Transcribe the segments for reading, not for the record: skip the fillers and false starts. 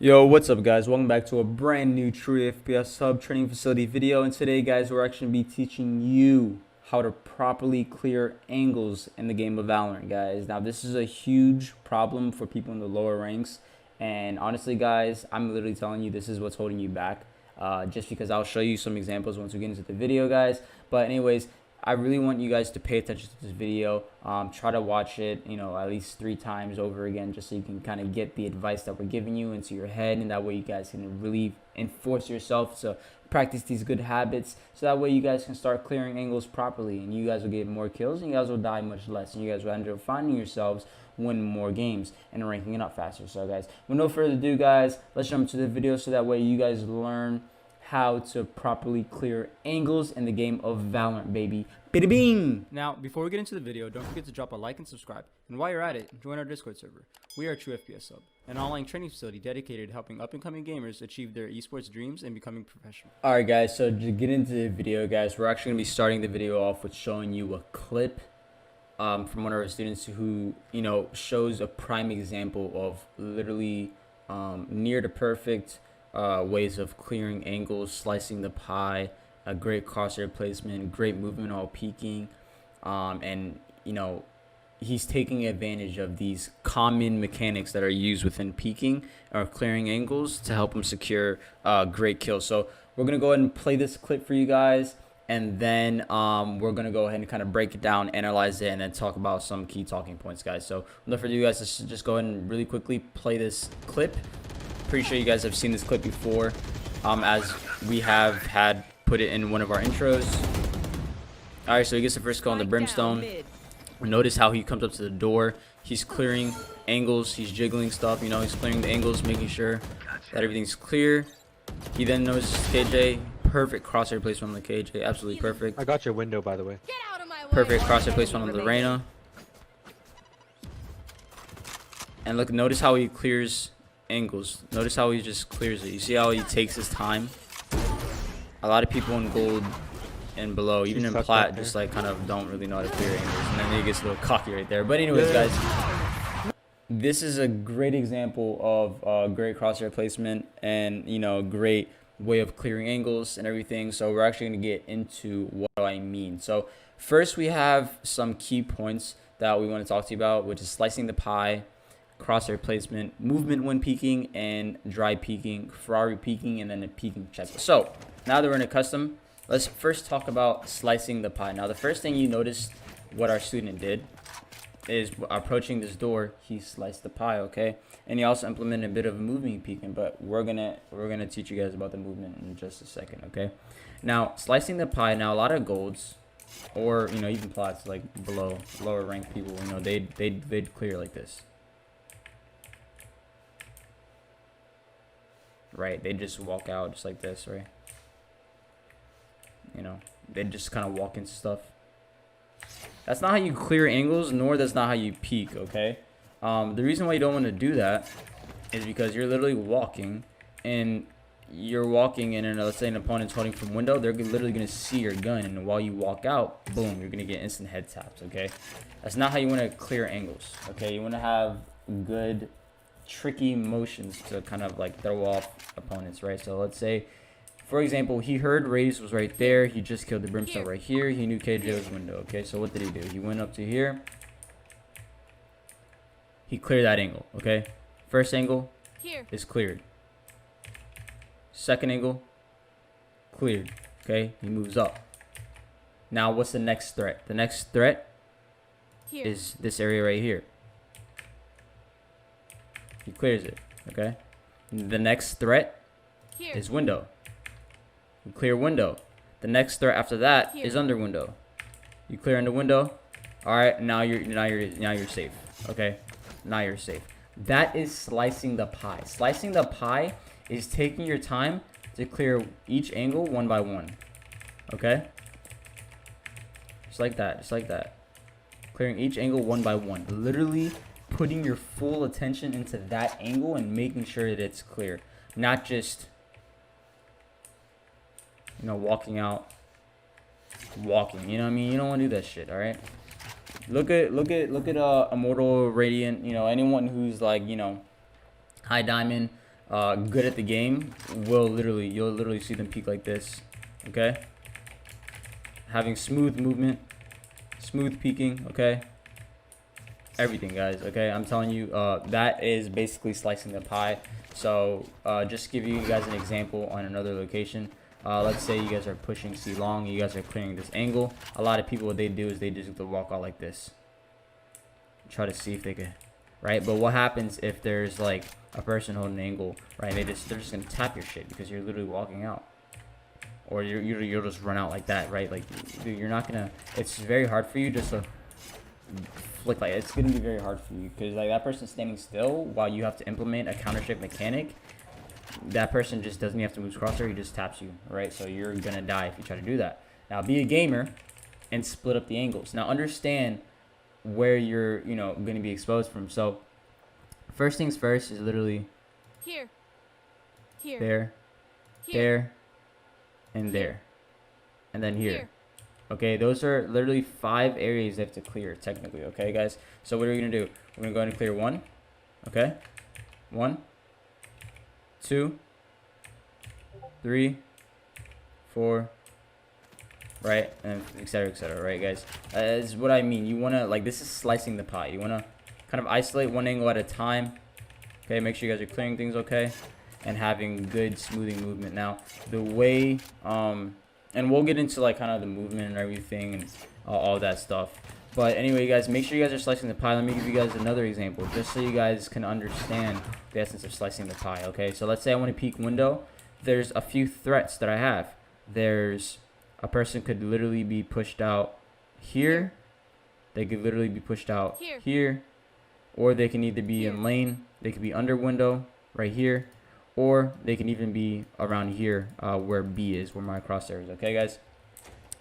Yo, what's up guys? Welcome back to a brand new True FPS Hub training facility video. And today guys, we're actually going to be teaching you how to properly clear angles in the game of Valorant, guys. Now this is a huge problem for people in the lower ranks. And honestly guys, I'm literally telling you this is what's holding you back. Just because I'll show you some examples once we get into the video, guys. But anyways, I really want you guys to pay attention to this video. Try to watch it, at least 3 times over again, just so you can kind of get the advice that we're giving you into your head, and that way you guys can really enforce yourself to practice these good habits, so that way you guys can start clearing angles properly, and you guys will get more kills, and you guys will die much less, and you guys will end up finding yourselves win more games and ranking it up faster. So guys, with no further ado guys, let's jump into the video so that way you guys learn how to properly clear angles in the game of Valorant, baby. Bada bing! Now, before we get into the video, don't forget to drop a like and subscribe. And while you're at it, join our Discord server. We are True FPS Hub, an online training facility dedicated to helping up-and-coming gamers achieve their esports dreams and becoming professional. Alright guys, so to get into the video, guys, we're actually going to be starting the video off with showing you a clip from one of our students who, shows a prime example of literally near to perfect ways of clearing angles, slicing the pie, a great crosshair placement, great movement while peeking, and he's taking advantage of these common mechanics that are used within peeking or clearing angles to help him secure great kills. So we're gonna go ahead and play this clip for you guys, and then we're gonna go ahead and kind of break it down, analyze it, and then talk about some key talking points, guys. So without further ado, guys, let's just go ahead and really quickly play this clip. Pretty sure you guys have seen this clip before, as we have had put it in one of our intros. Alright, so he gets the first kill on the brimstone. Notice how he comes up to the door. He's clearing angles, he's jiggling stuff, he's clearing the angles, making sure that everything's clear. He then notices KJ. Perfect crosshair placement on the KJ, absolutely perfect. I got your window, by the way. Perfect crosshair placement on the Reyna. And look, notice how he clears angles. Notice how he just clears it. You see how he takes his time? A lot of people in gold and below, even in plat, just like kind of don't really know how to clear angles, and then he gets a little cocky right there. But anyways, guys, this is a great example of great crosshair placement and great way of clearing angles and everything. So we're actually going to get into what I mean. So first, we have some key points that we want to talk to you about, which is slicing the pie, crosshair placement, movement when peeking, and dry peeking, Ferrari peeking, and then a peeking check. So now that we're in a custom, let's first talk about slicing the pie. Now the first thing you notice what our student did is approaching this door, he sliced the pie, okay? And he also implemented a bit of moving peeking, but we're gonna teach you guys about the movement in just a second, okay? Now slicing the pie, now a lot of golds or even plats like below lower ranked people, they'd clear like this. Right, they just walk out just like this, right? They just kind of walk into stuff. That's not how you clear angles, nor that's not how you peek, okay? The reason why you don't want to do that is because you're literally walking, and let's say an opponent's holding from window, they're literally going to see your gun, and while you walk out, boom, you're going to get instant head taps, okay? That's not how you want to clear angles, okay? You want to have good tricky motions to kind of like throw off opponents, right? So let's say, for example, he heard Radius was right there, he just killed the brimstone right here, he knew KJ was window, okay? So what did he do? He went up to here, he cleared that angle, okay? First angle is cleared, second angle cleared, okay? He moves up. Now what's the next threat? The next threat is this area right here. He clears it, okay? The next threat is window. You clear window. The next threat after that is under window. You clear under window. All right, now you're safe, okay? Now you're safe. That is slicing the pie. Slicing the pie is taking your time to clear each angle one by one, okay? Just like that, just like that. Clearing each angle one by one. Literally putting your full attention into that angle and making sure that it's clear, not just walking out, walking. You know what I mean? You don't want to do that shit. All right. Look at Immortal Radiant. Anyone who's like high diamond, good at the game you'll literally see them peek like this. Okay, having smooth movement, smooth peeking. Okay, everything, guys. Okay, I'm telling you, that is basically slicing the pie. So just give you guys an example on another location. Let's say you guys are pushing C long, you guys are clearing this angle. A lot of people, what they do is they just walk out like this, try to see if they could, right? But what happens if there's like a person holding an angle, right? They're just gonna tap your shit because you're literally walking out, or you'll just run out like that, right? Like, dude, you're not gonna. It's very hard for you just to flick like. It's gonna be very hard for you because like that person's standing still while you have to implement a counter strike mechanic. That person just doesn't have to move crosshair, he just taps you, right? So you're gonna die if you try to do that. Now be a gamer and split up the angles. Now understand where you're, gonna be exposed from. So first things first is literally here, there, there, and there, and then here. Okay, those are literally 5 areas they have to clear technically. Okay, guys. So what are we gonna do? We're gonna go ahead and clear 1. Okay, 1, 2, 3, 4, right, and etc, right, guys? Is what I mean. You want to, like, this is slicing the pie. You want to kind of isolate one angle at a time. Okay, make sure you guys are clearing things, okay, and having good smoothing movement. Now the way and we'll get into like kind of the movement and everything and all that stuff. But anyway, guys, make sure you guys are slicing the pie. Let me give you guys another example, just so you guys can understand the essence of slicing the pie, okay? So let's say I want to peek window. There's a few threats that I have. There's a person could literally be pushed out here. They could literally be pushed out here. Or they can either be in lane. They could be under window right here. Or they can even be around here where B is, where my crosshair is, okay, guys?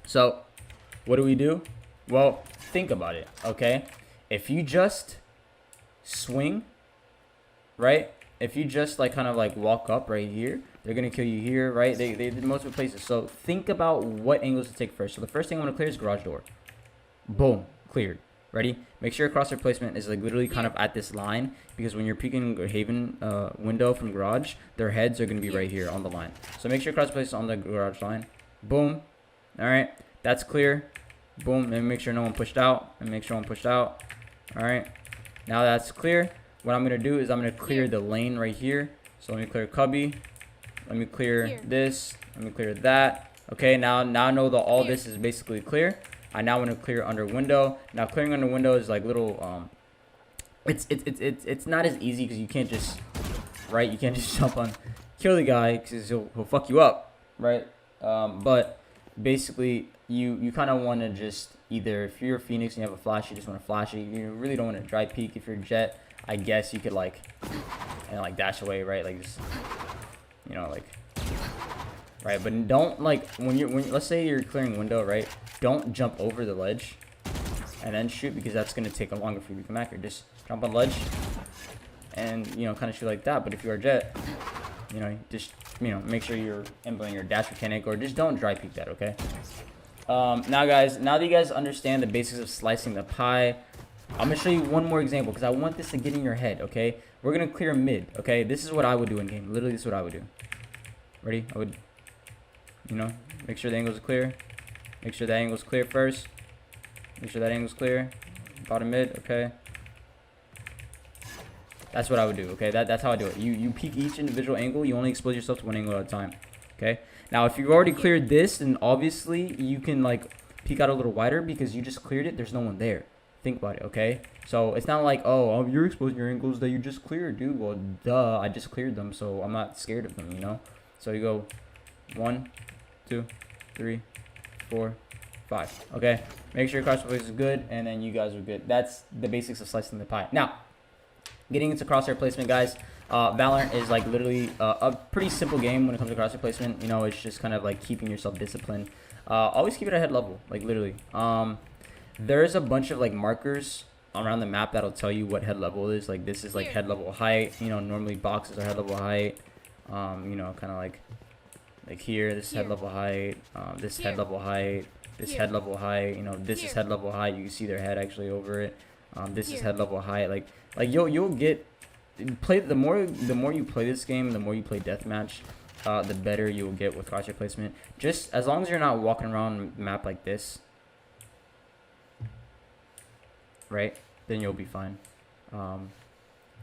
So what do? Well, think about it, okay? If you just swing, right? If you just like kind of like walk up right here, they're gonna kill you here, right? They did multiple places. So think about what angles to take first. So the first thing I want to clear is garage door. Boom, cleared. Ready? Make sure your crosshair placement is like literally kind of at this line, because when you're peeking a Haven window from garage, their heads are gonna be right here on the line. So make sure your crosshair placement is on the garage line. Boom. All right, that's clear. Boom, and make sure no one pushed out, and make sure no one pushed out. All right, now that's clear. What I'm gonna do is I'm gonna clear the lane right here. So let me clear cubby. Let me clear this. Let me clear that. Okay, now I know that all this is basically clear. I now want to clear under window. Now clearing under window is like little it's not as easy because you can't just, right? You can't just jump on, kill the guy because he'll fuck you up, right? But basically you kind of want to just either, if you're a Phoenix and you have a flash, you just want to flash it. You really don't want to dry peek. If you're Jet, I guess you could like dash away, right? Like just, like, right? But don't like when let's say you're clearing window, right? Don't jump over the ledge and then shoot, because that's gonna take longer for you to come accurate. Just jump on ledge and kind of shoot like that. But if you are Jet, just make sure you're implementing your dash mechanic, or just don't dry peek that, okay? Now guys, now that you guys understand the basics of slicing the pie, I'm gonna show you one more example because I want this to get in your head, okay? We're gonna clear mid, okay? This is what I would do in game. Literally, this is what I would do. Ready? I would, make sure the angle's clear. Make sure that angle's clear first. Make sure that angle's clear. Bottom mid, okay? That's what I would do, okay? That's how I do it. You peek each individual angle. You only expose yourself to one angle at a time, okay? Now, if you've already cleared this, then obviously you can, like, peek out a little wider because you just cleared it. There's no one there. Think about it, okay? So it's not like, oh, you're exposing your angles that you just cleared, dude. Well, duh, I just cleared them, so I'm not scared of them, So you go 1, 2, 3, 4, 5. Okay, make sure your crosshair placement is good, and then you guys are good. That's the basics of slicing the pie. Now, getting into crosshair placement, guys. Valorant is like literally a pretty simple game when it comes to crosshair placement. It's just kind of like keeping yourself disciplined. Always keep it at head level, like literally. There's a bunch of like markers around the map that'll tell you what head level is. Like this is like head level height. Normally boxes are head level height. Kind of like here, this is head level height. This head level height. This head level height. This is head level height. You can see their head actually over it. This is head level height. Like you'll get play the more you play this game, the more you play deathmatch, the better you will get with crosshair placement. Just as long as you're not walking around a map like this, right? Then you'll be fine.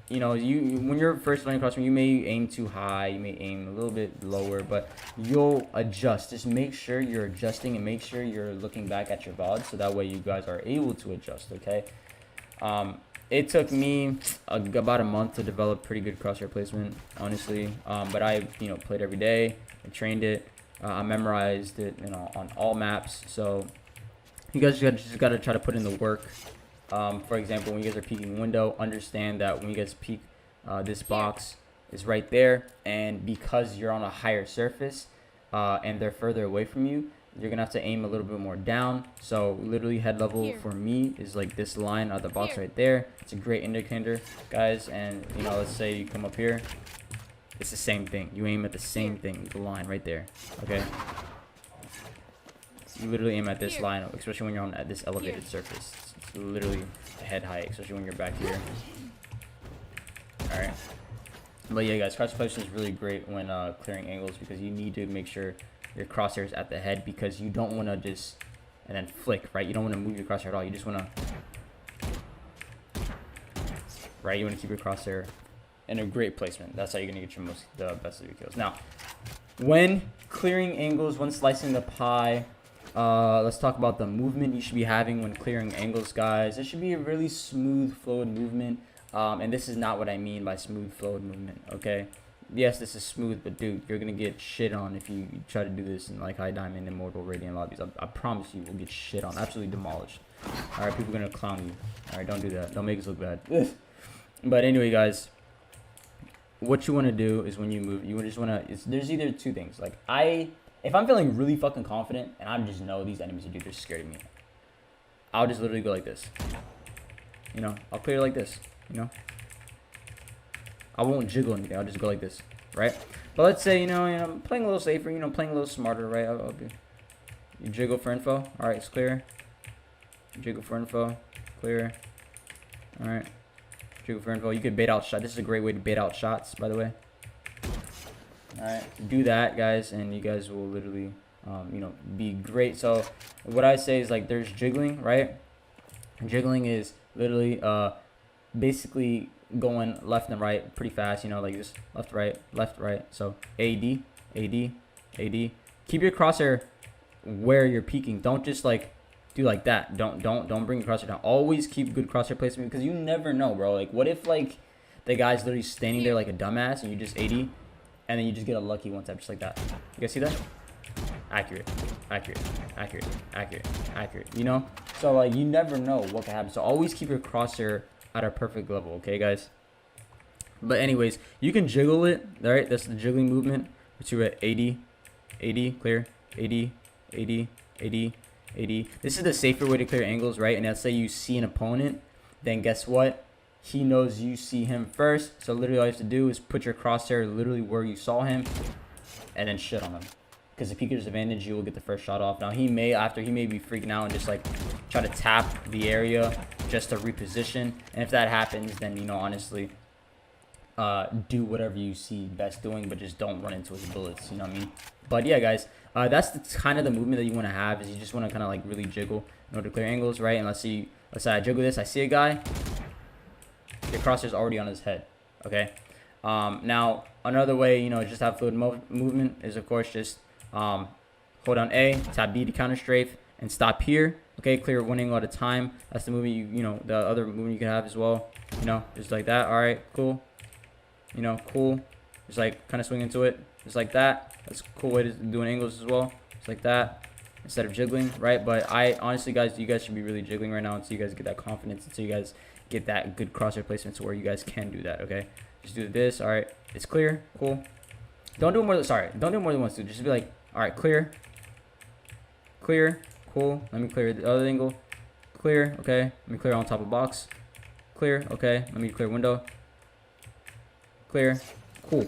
You know, when you're first learning crosshair, you may aim too high, you may aim a little bit lower, but you'll adjust. Just make sure you're adjusting and make sure you're looking back at your VOD, so that way you guys are able to adjust. Okay. It took me about a month to develop pretty good crosshair placement, honestly. But I, you know, played every day. I trained it. I memorized it, you know, on all maps. So you guys just gotta try to put in the work. For example, when you guys are peeking window, understand that when you guys peek, this box is right there, and because you're on a higher surface, and they're further away from you, you're gonna have to aim a little bit more down. So literally head level for me is like this line of the box right there. It's a great indicator, guys. And you know, let's say you come up here, it's the same thing. You aim at the same thing, the line right there. Okay. You literally aim at this line, especially when you're on at this elevated surface. It's literally head height, especially when you're back here. All right. But yeah, guys, crosshair placement is really great when clearing angles, because you need to make sure your crosshairs at the head, because you don't want to just and then flick, right? You don't want to move your crosshair at all. You just want to, right? You want to keep your crosshair in a great placement. That's how you're gonna get the best of your kills. Now, when clearing angles, when slicing the pie, let's talk about the movement you should be having when clearing angles, guys. It should be a really smooth, flowed movement. And this is not what I mean by smooth, flowed movement. Okay. Yes, this is smooth, but dude, you're gonna get shit on if you try to do this in like high diamond, immortal, radiant lobbies. I promise you will get shit on, absolutely demolished. All right, people are gonna clown you. All right, don't do that. Don't make us look bad. But anyway, guys, what you want to do is when you move, you just want to. There's either two things. Like if I'm feeling really fucking confident and I just know these enemies, dude, they're scared of me, I'll just literally go like this. You know, I'll clear like this. You know. I won't jiggle anything. I'll just go like this, right? But let's say, you know, I'm playing a little safer, you know, playing a little smarter, right? You jiggle for info. All right, it's clear. Jiggle for info. Clear. All right. Jiggle for info. You could bait out shot. This is a great way to bait out shots, by the way. All right. Do that, guys, and you guys will literally, you know, be great. So what I say is, like, there's jiggling, right? Jiggling is literally basically going left and right pretty fast, you know, like this, left, right. So AD. Keep your crosshair where you're peeking. Don't just like do like that. Don't bring your crosshair down. Always keep good crosshair placement, because you never know, bro. Like, what if like the guy's literally standing there like a dumbass and you just AD, and then you just get a lucky one tap just like that. You guys see that? Accurate. You know? So like, you never know what can happen. So always keep your crosshair at a perfect level, okay, guys? But anyways, you can jiggle it, all right? That's the jiggling movement. Which you're at 80, clear, 80. This is the safer way to clear angles, right? And let's say you see an opponent, then guess what? He knows you see him first. So literally all you have to do is put your crosshair literally where you saw him, and then shit on him. Because if he gets advantage, you will get the first shot off. Now he may be freaking out and just like try to tap the area just to reposition. And if that happens, then, you know, honestly, do whatever you see best doing, but just don't run into his bullets. You know what I mean? But yeah, guys, that's kind of the movement that you want to have. Is you just want to kind of like really jiggle in order to clear angles, right? And let's say I jiggle this. I see a guy. The crosshair's already on his head. Okay. Now another way, you know, just have fluid movement is of course just hold down A, tap B to counter strafe, and stop here. Okay, clear one angle at a time. That's the movement you know, the other movement you can have as well. You know, just like that. All right, cool. You know, cool. Just like kind of swing into it, just like that. That's a cool way to do angles as well, just like that, instead of jiggling, right? But I honestly, guys, you guys should be really jiggling right now until you guys get that confidence, until you guys get that good crosshair placement to where you guys can do that. Okay, just do this. All right, it's clear, cool. Don't do more than once, dude. Just be like, all right, clear, cool. Let me clear the other angle. Clear, okay. Let me clear on top of box. Clear, okay. Let me clear window. Clear, cool.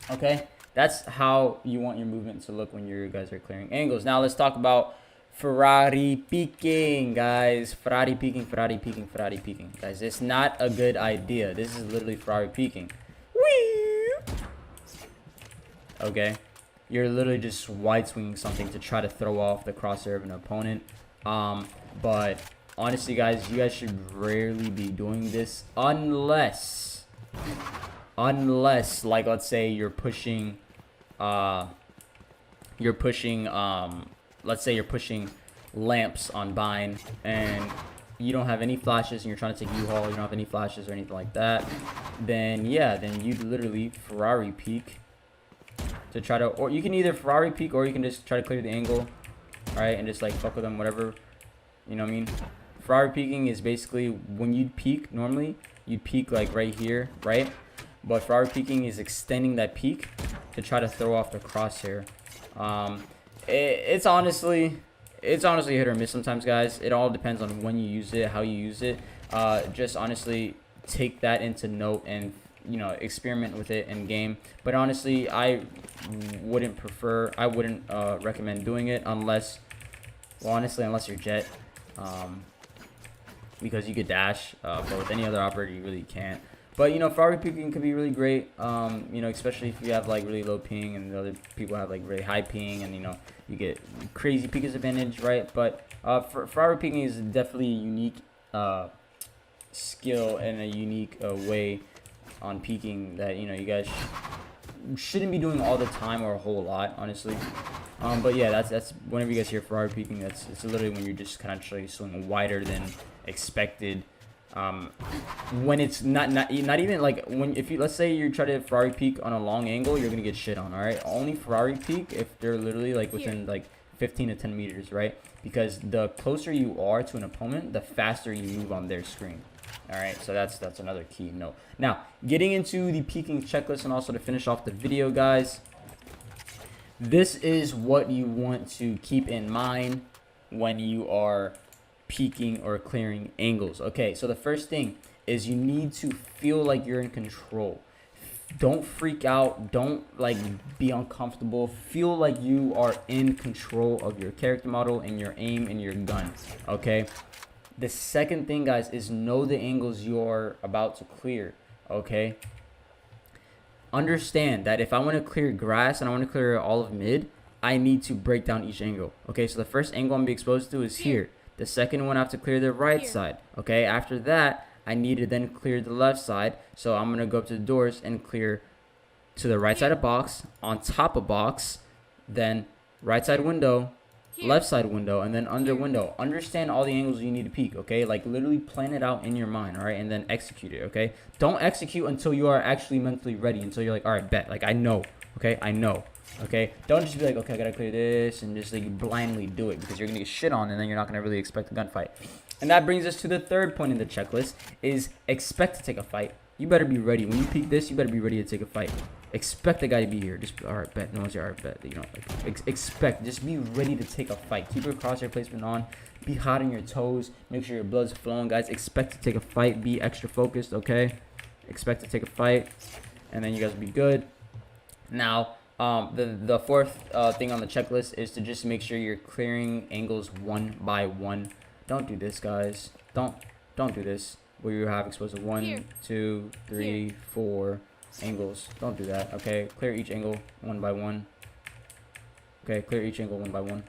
Okay, that's how you want your movement to look when you guys are clearing angles. Now let's talk about Ferrari peeking, guys. Ferrari peeking, Ferrari peeking, Ferrari peeking. Guys, it's not a good idea. This is literally Ferrari peeking. Whee! Okay. You're literally just wide swinging something to try to throw off the crosshair of an opponent. But honestly, guys, you guys should rarely be doing this unless, like, let's say you're pushing, let's say you're pushing lamps on Bind and you don't have any flashes and you're trying to take U-Haul, you don't have any flashes or anything like that, then yeah, then you'd literally Ferrari peek to try to, or you can either Ferrari peek or you can just try to clear the angle, alright, and just like fuck with them, whatever, you know what I mean? Ferrari peeking is basically when you'd peek, normally you'd peek like right here, right? But Ferrari peeking is extending that peek to try to throw off the crosshair. It's honestly hit or miss sometimes, guys. It all depends on when you use it, how you use it. Just honestly take that into note and, you know, experiment with it in game. But honestly, I wouldn't recommend doing it unless, well, honestly, unless you're Jet, because you could dash, but with any other operator you really can't. But, you know, Ferrari peeking could be really great, you know, especially if you have, like, really low ping and the other people have, like, really high ping and, you know, you get crazy peek advantage, right? But Ferrari peeking is definitely a unique skill and a unique way on peeking that, you know, you guys shouldn't be doing all the time or a whole lot, honestly. But yeah, that's whenever you guys hear Ferrari peeking, it's literally when you're just kind of actually swinging wider than expected. When it's not even like if you, let's say you try to Ferrari peek on a long angle, you're gonna get shit on. All right, only Ferrari peek if they're literally like within like 15 to 10 meters, right? Because the closer you are to an opponent, the faster you move on their screen. All right, so that's another key note. Now, getting into the peeking checklist and also to finish off the video, guys, this is what you want to keep in mind when you are peeking or clearing angles. Okay, so the first thing is you need to feel like you're in control. Don't freak out. Don't like be uncomfortable. Feel like you are in control of your character model and your aim and your gun. Okay. The second thing, guys, is know the angles you're about to clear. Okay. Understand that if I want to clear grass and I want to clear all of mid, I need to break down each angle. Okay, so the first angle I'm gonna be exposed to is here. The second one I have to clear the right side. Okay, after that, I need to then clear the left side. So I'm gonna go up to the doors and clear to the right side of box, on top of box, then right side window, left side window, and then under window. Understand all the angles you need to peek, okay? Like literally plan it out in your mind, all right? And then execute it, okay? Don't execute until you are actually mentally ready, until you're like, all right, bet, like I know, okay? I know, okay? Don't just be like, okay, I gotta clear this, and just like blindly do it, because you're gonna get shit on, and then you're not gonna really expect a gunfight. And that brings us to the third point in the checklist, is expect to take a fight. You better be ready. When you peek this, you better be ready to take a fight. Expect the guy to be here. Just, all right, bet. No one's here. All right, bet. You know, like, expect. Just be ready to take a fight. Keep your crosshair placement on. Be hot on your toes. Make sure your blood's flowing, guys. Expect to take a fight. Be extra focused, okay? Expect to take a fight, and then you guys will be good. Now, the fourth thing on the checklist is to just make sure you're clearing angles one by one. Don't do this, guys. Don't do this where you have exposed to 1, 2, 3, 4 angles. Don't do that. Okay, clear each angle one by one. Okay, clear each angle one by one.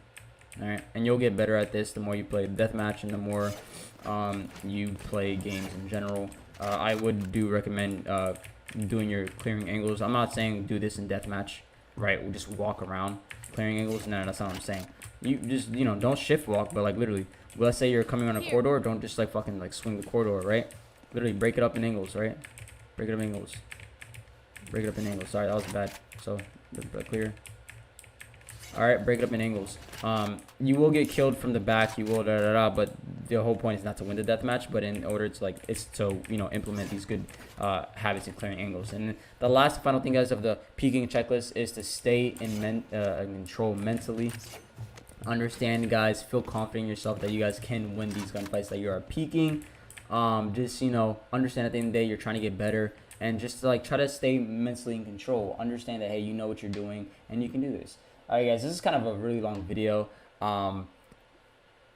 All right, and you'll get better at this the more you play deathmatch and the more you play games in general. I would recommend doing your clearing angles. I'm not saying do this in deathmatch, right? We'll just walk around clearing angles. No, that's not what I'm saying. You just, you know, don't shift walk, but like literally, let's say you're coming on a corridor, don't just like fucking like swing the corridor, right? Literally break it up in angles, right? Break it up in angles. Break it up in angles. Sorry, that was bad. So clear. All right, break it up in angles. You will get killed from the back. You will but the whole point is not to win the deathmatch, but in order to like, it's to, you know, implement these good habits in clearing angles. And the last final thing, guys, of the peeking checklist is to stay in control mentally. Understand, guys, feel confident in yourself that you guys can win these gunfights that you are peeking. Just, you know, understand at the end of the day you're trying to get better, and just like try to stay mentally in control. Understand that, hey, you know what you're doing and you can do this. All right, guys, this is kind of a really long video.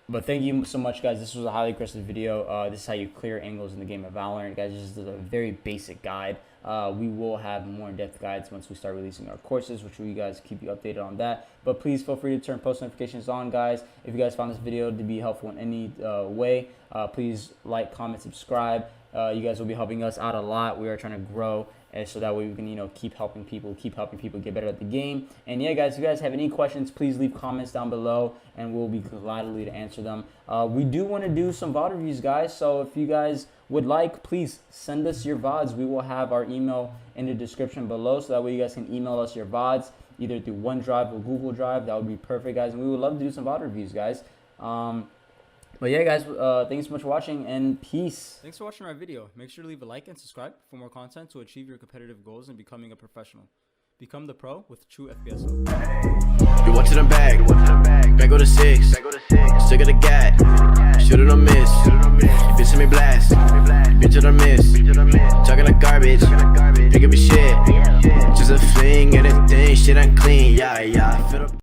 But thank you so much, guys. This was a highly requested video. This is how you clear angles in the game of Valorant, guys. This is a very basic guide. We will have more in-depth guides once we start releasing our courses, which we guys keep you updated on that. But please feel free to turn post notifications on, guys. If you guys found this video to be helpful in any way, please like, comment, subscribe. You guys will be helping us out a lot. We are trying to grow, and so that way we can, keep helping people get better at the game. And yeah, guys, if you guys have any questions, please leave comments down below, and we'll be gladly to answer them. We do want to do some VOD reviews, guys. So if you guys would like, please send us your VODs. We will have our email in the description below, so that way you guys can email us your VODs either through OneDrive or Google Drive. That would be perfect, guys. And we would love to do some VOD reviews, guys. But yeah, guys, thanks so much for watching, and peace. Thanks for watching our video. Make sure to leave a like and subscribe for more content to achieve your competitive goals and becoming a professional. Become the pro with True FPS Hub. You watching them back, back go to 6, stick of the gat, shoot it or miss, bitch let me blast, bitch it or miss, talking like garbage, pick up your shit, just a fling and a thing, shit unclean, yeah,